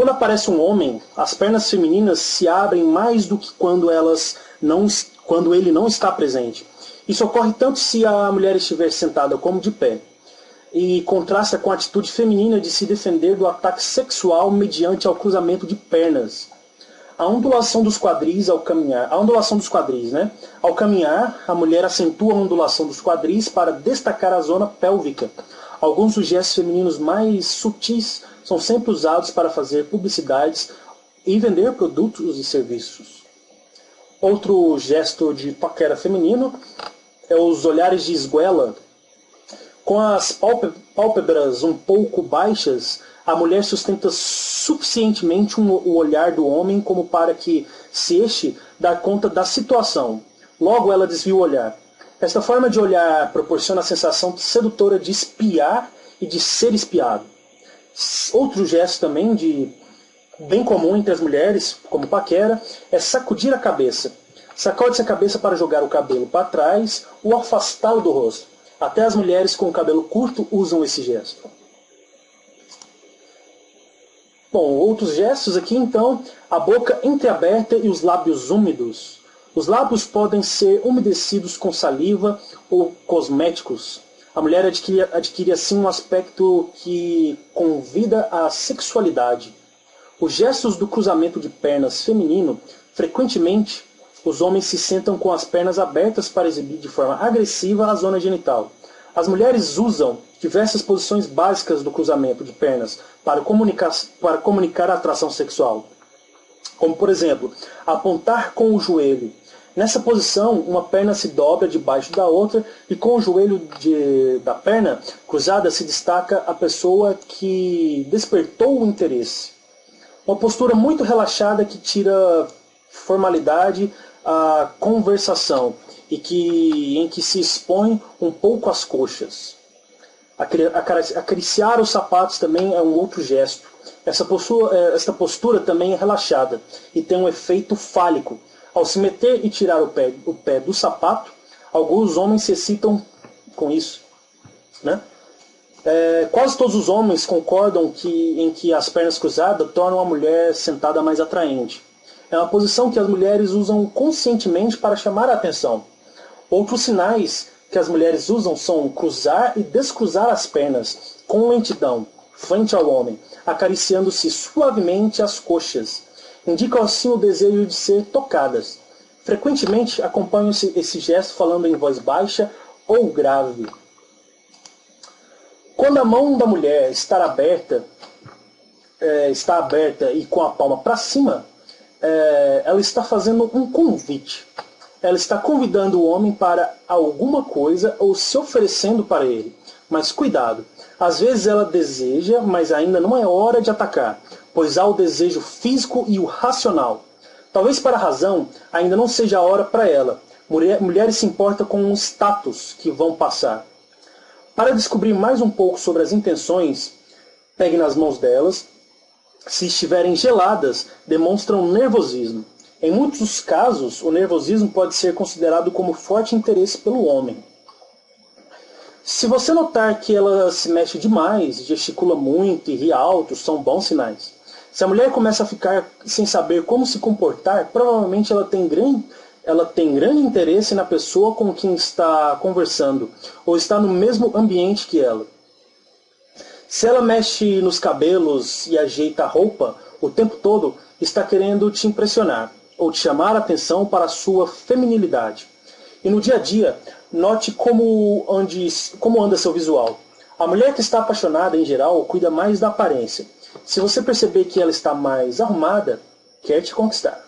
aparece um homem, as pernas femininas se abrem mais do que quando ele não está presente. Isso ocorre tanto se a mulher estiver sentada como de pé, e contrasta com a atitude feminina de se defender do ataque sexual mediante ao cruzamento de pernas. A ondulação dos quadris ao caminhar. Né? Ao caminhar, a mulher acentua a ondulação dos quadris para destacar a zona pélvica. Alguns dos gestos femininos mais sutis são sempre usados para fazer publicidades e vender produtos e serviços. Outro gesto de paquera feminino é os olhares de esguela. Com as pálpebras um pouco baixas, a mulher sustenta suficientemente o olhar do homem como para que se este dê conta da situação. Logo ela desvia o olhar. Esta forma de olhar proporciona a sensação sedutora de espiar e de ser espiado. Outro gesto também bem comum entre as mulheres, como paquera, é sacudir a cabeça. Sacode-se a cabeça para jogar o cabelo para trás ou afastá-lo do rosto. Até as mulheres com o cabelo curto usam esse gesto. Bom, outros gestos aqui então, a boca entreaberta e os lábios úmidos. Os lábios podem ser umedecidos com saliva ou cosméticos. A mulher adquire assim um aspecto que convida à sexualidade. Os gestos do cruzamento de pernas feminino, frequentemente, os homens se sentam com as pernas abertas para exibir de forma agressiva a zona genital. As mulheres usam diversas posições básicas do cruzamento de pernas para comunicar a atração sexual. Como, por exemplo, apontar com o joelho. Nessa posição, uma perna se dobra debaixo da outra e com o joelho da perna cruzada se destaca a pessoa que despertou o interesse. Uma postura muito relaxada que tira formalidade à conversação e em que se expõe um pouco as coxas. Acariciar os sapatos também é um outro gesto. Esta postura também é relaxada e tem um efeito fálico. Ao se meter e tirar o pé do sapato, alguns homens se excitam com isso. Né? Quase todos os homens concordam em que as pernas cruzadas tornam a mulher sentada mais atraente. É uma posição que as mulheres usam conscientemente para chamar a atenção. Outros sinais que as mulheres usam são cruzar e descruzar as pernas com lentidão, frente ao homem, acariciando-se suavemente as coxas. Indicam assim o desejo de ser tocadas. Frequentemente acompanham-se esse gesto falando em voz baixa ou grave. Quando a mão da mulher está aberta e com a palma para cima, ela está fazendo um convite. Ela está convidando o homem para alguma coisa ou se oferecendo para ele. Mas cuidado, às vezes ela deseja, mas ainda não é hora de atacar, pois há o desejo físico e o racional. Talvez para a razão ainda não seja a hora para ela. Mulheres se importam com o status que vão passar. Para descobrir mais um pouco sobre as intenções, pegue nas mãos delas. Se estiverem geladas, demonstram nervosismo. Em muitos casos, o nervosismo pode ser considerado como forte interesse pelo homem. Se você notar que ela se mexe demais, gesticula muito e ri alto, são bons sinais. Se a mulher começa a ficar sem saber como se comportar, provavelmente ela tem grande interesse na pessoa com quem está conversando, ou está no mesmo ambiente que ela. Se ela mexe nos cabelos e ajeita a roupa o tempo todo, está querendo te impressionar, ou te chamar a atenção para a sua feminilidade. E no dia a dia, note como anda seu visual. A mulher que está apaixonada, em geral, cuida mais da aparência. Se você perceber que ela está mais arrumada, quer te conquistar,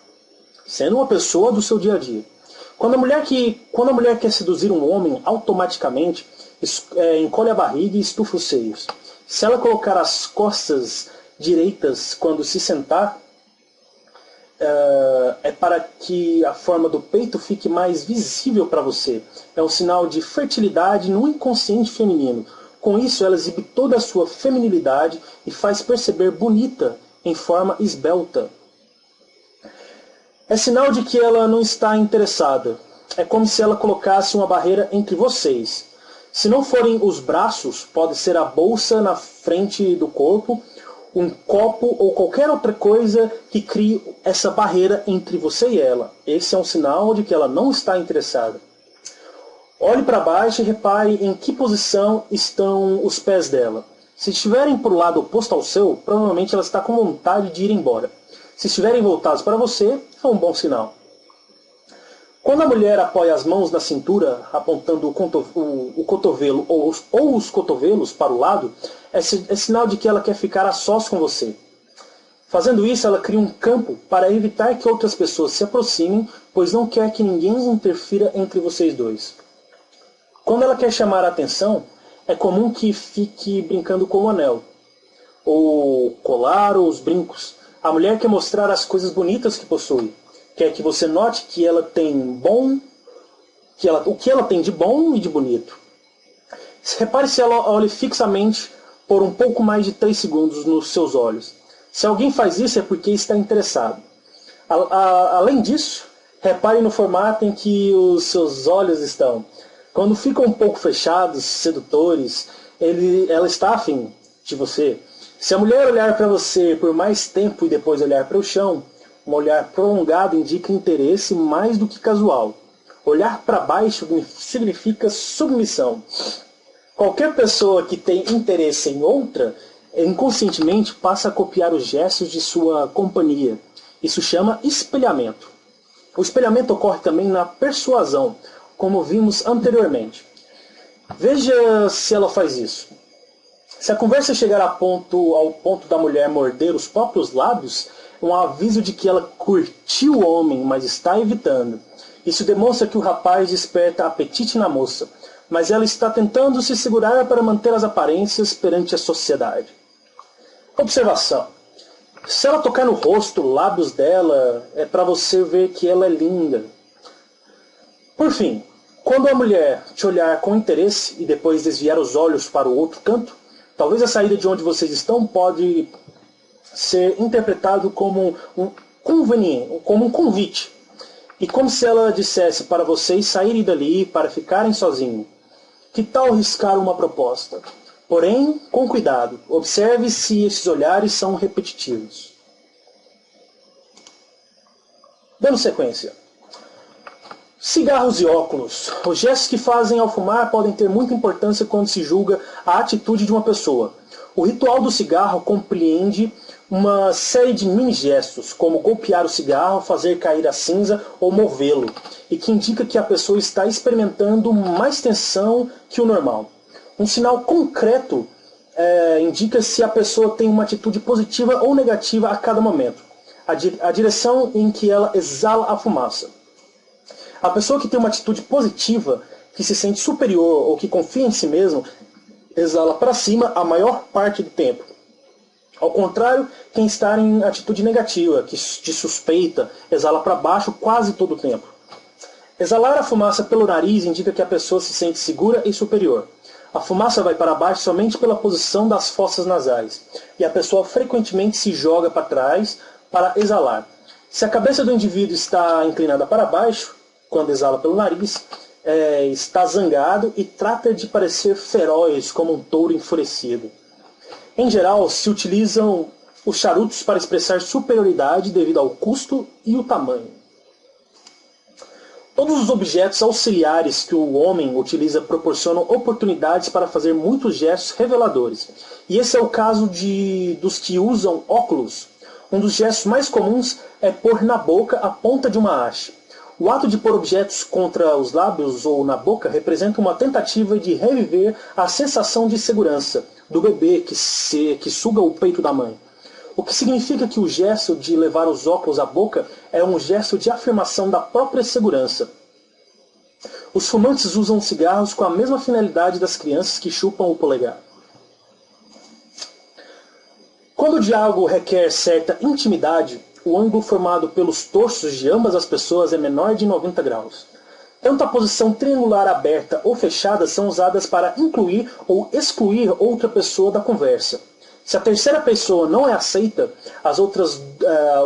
sendo uma pessoa do seu dia a dia. Quando a mulher quer seduzir um homem, automaticamente encolhe a barriga e estufa os seios. Se ela colocar as costas direitas quando se sentar, é para que a forma do peito fique mais visível para você. É um sinal de fertilidade no inconsciente feminino. Com isso, ela exibe toda a sua feminilidade e faz perceber bonita em forma esbelta. É sinal de que ela não está interessada. É como se ela colocasse uma barreira entre vocês. Se não forem os braços, pode ser a bolsa na frente do corpo, um copo ou qualquer outra coisa que crie essa barreira entre você e ela. Esse é um sinal de que ela não está interessada. Olhe para baixo e repare em que posição estão os pés dela. Se estiverem para o lado oposto ao seu, provavelmente ela está com vontade de ir embora. Se estiverem voltados para você, é um bom sinal. Quando a mulher apoia as mãos na cintura, apontando o cotovelo ou os cotovelos para o lado, é sinal de que ela quer ficar a sós com você. Fazendo isso, ela cria um campo para evitar que outras pessoas se aproximem, pois não quer que ninguém interfira entre vocês dois. Quando ela quer chamar a atenção, é comum que fique brincando com o anel, ou colar ou os brincos. A mulher quer mostrar as coisas bonitas que possui. Quer que você note que ela tem o que ela tem de bom e de bonito. Repare se ela olha fixamente por um pouco mais de 3 segundos nos seus olhos. Se alguém faz isso é porque está interessado. Além disso, repare no formato em que os seus olhos estão. Quando ficam um pouco fechados, sedutores, ela está afim de você. Se a mulher olhar para você por mais tempo e depois olhar para o chão, um olhar prolongado indica interesse mais do que casual. Olhar para baixo significa submissão. Qualquer pessoa que tem interesse em outra, inconscientemente passa a copiar os gestos de sua companhia. Isso chama espelhamento. O espelhamento ocorre também na persuasão, como vimos anteriormente. Veja se ela faz isso. Se a conversa chegar ao ponto da mulher morder os próprios lábios, é um aviso de que ela curtiu o homem, mas está evitando. Isso demonstra que o rapaz desperta apetite na moça, mas ela está tentando se segurar para manter as aparências perante a sociedade. Observação. Se ela tocar no rosto, lábios dela, é para você ver que ela é linda. Por fim, quando a mulher te olhar com interesse e depois desviar os olhos para o outro canto, talvez a saída de onde vocês estão pode ser interpretado como um convite. E como se ela dissesse para vocês saírem dali para ficarem sozinhos. Que tal riscar uma proposta? Porém, com cuidado. Observe se esses olhares são repetitivos. Dando sequência. Cigarros e óculos. Os gestos que fazem ao fumar podem ter muita importância quando se julga a atitude de uma pessoa. O ritual do cigarro compreende uma série de mini-gestos, como golpear o cigarro, fazer cair a cinza ou movê-lo, e que indica que a pessoa está experimentando mais tensão que o normal. Um sinal concreto indica se a pessoa tem uma atitude positiva ou negativa a cada momento, a direção em que ela exala a fumaça. A pessoa que tem uma atitude positiva, que se sente superior ou que confia em si mesmo, exala para cima a maior parte do tempo. Ao contrário, quem está em atitude negativa, que de suspeita, exala para baixo quase todo o tempo. Exalar a fumaça pelo nariz indica que a pessoa se sente segura e superior. A fumaça vai para baixo somente pela posição das fossas nasais, e a pessoa frequentemente se joga para trás para exalar. Se a cabeça do indivíduo está inclinada para baixo, quando exala pelo nariz, está zangado e trata de parecer feroz como um touro enfurecido. Em geral, se utilizam os charutos para expressar superioridade devido ao custo e o tamanho. Todos os objetos auxiliares que o homem utiliza proporcionam oportunidades para fazer muitos gestos reveladores. E esse é o caso dos que usam óculos. Um dos gestos mais comuns é pôr na boca a ponta de uma haste. O ato de pôr objetos contra os lábios ou na boca representa uma tentativa de reviver a sensação de segurança do bebê que suga o peito da mãe. O que significa que o gesto de levar os óculos à boca é um gesto de afirmação da própria segurança. Os fumantes usam cigarros com a mesma finalidade das crianças que chupam o polegar. Quando o diálogo requer certa intimidade, o ângulo formado pelos torsos de ambas as pessoas é menor de 90 graus. Tanto a posição triangular aberta ou fechada são usadas para incluir ou excluir outra pessoa da conversa. Se a terceira pessoa não é aceita,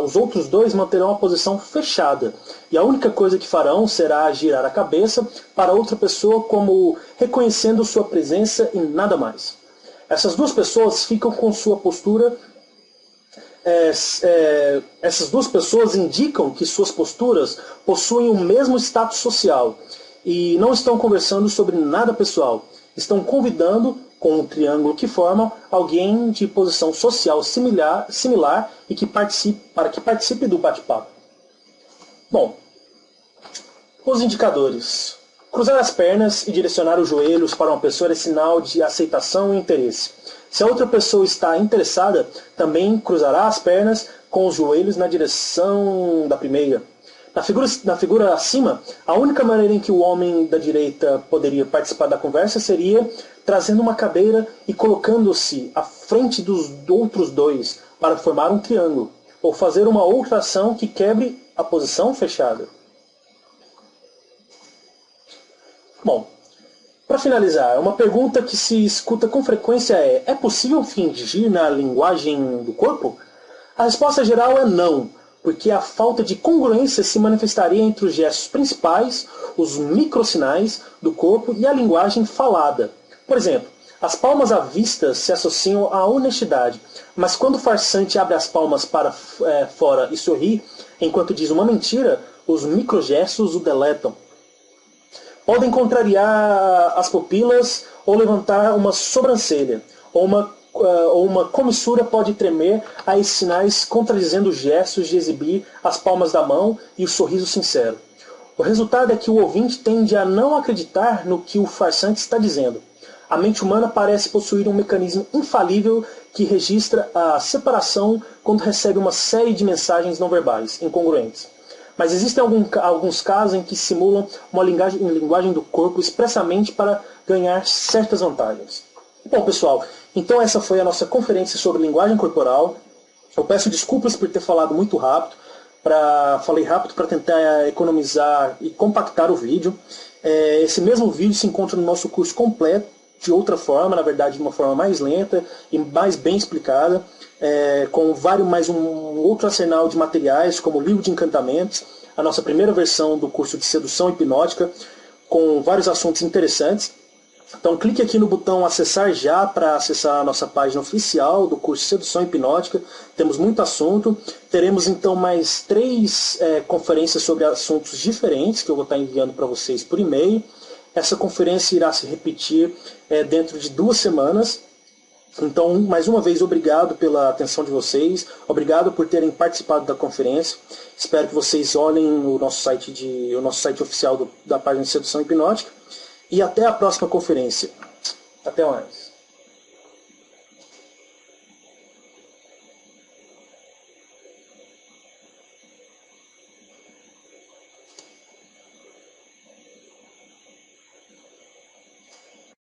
os outros dois manterão a posição fechada, e a única coisa que farão será girar a cabeça para outra pessoa como reconhecendo sua presença e nada mais. Essas duas pessoas ficam com sua postura. Essas duas pessoas indicam que suas posturas possuem o mesmo status social e não estão conversando sobre nada pessoal. Estão convidando, com o triângulo que formam, alguém de posição social similar e para que participe do bate-papo. Bom, os indicadores. Cruzar as pernas e direcionar os joelhos para uma pessoa é sinal de aceitação e interesse. Se a outra pessoa está interessada, também cruzará as pernas com os joelhos na direção da primeira. Na figura acima, a única maneira em que o homem da direita poderia participar da conversa seria trazendo uma cadeira e colocando-se à frente dos outros dois para formar um triângulo, ou fazer uma outra ação que quebre a posição fechada. Bom, para finalizar, uma pergunta que se escuta com frequência é possível fingir na linguagem do corpo? A resposta geral é não, porque a falta de congruência se manifestaria entre os gestos principais, os microsinais do corpo e a linguagem falada. Por exemplo, as palmas à vista se associam à honestidade, mas quando o farsante abre as palmas para fora e sorri, enquanto diz uma mentira, os microgestos o deletam. Podem contrariar as pupilas ou levantar uma sobrancelha, ou uma comissura pode tremer a esses sinais contradizendo os gestos de exibir as palmas da mão e o sorriso sincero. O resultado é que o ouvinte tende a não acreditar no que o farsante está dizendo. A mente humana parece possuir um mecanismo infalível que registra a separação quando recebe uma série de mensagens não verbais, incongruentes. Mas existem alguns casos em que simulam uma linguagem do corpo expressamente para ganhar certas vantagens. Bom, pessoal, então essa foi a nossa conferência sobre linguagem corporal. Eu peço desculpas por ter falado muito rápido. Falei rápido para tentar economizar e compactar o vídeo. Esse mesmo vídeo se encontra no nosso curso completo, de outra forma, na verdade de uma forma mais lenta e mais bem explicada, com mais um outro arsenal de materiais, como o livro de encantamentos, a nossa primeira versão do curso de sedução hipnótica, com vários assuntos interessantes. Então clique aqui no botão acessar já para acessar a nossa página oficial do curso de sedução hipnótica. Temos muito assunto. Teremos então mais 3 conferências sobre assuntos diferentes que eu vou estar enviando para vocês por e-mail. Essa conferência irá se repetir dentro de 2 semanas. Então, mais uma vez, obrigado pela atenção de vocês. Obrigado por terem participado da conferência. Espero que vocês olhem o nosso site oficial da página de sedução hipnótica. E até a próxima conferência. Até mais.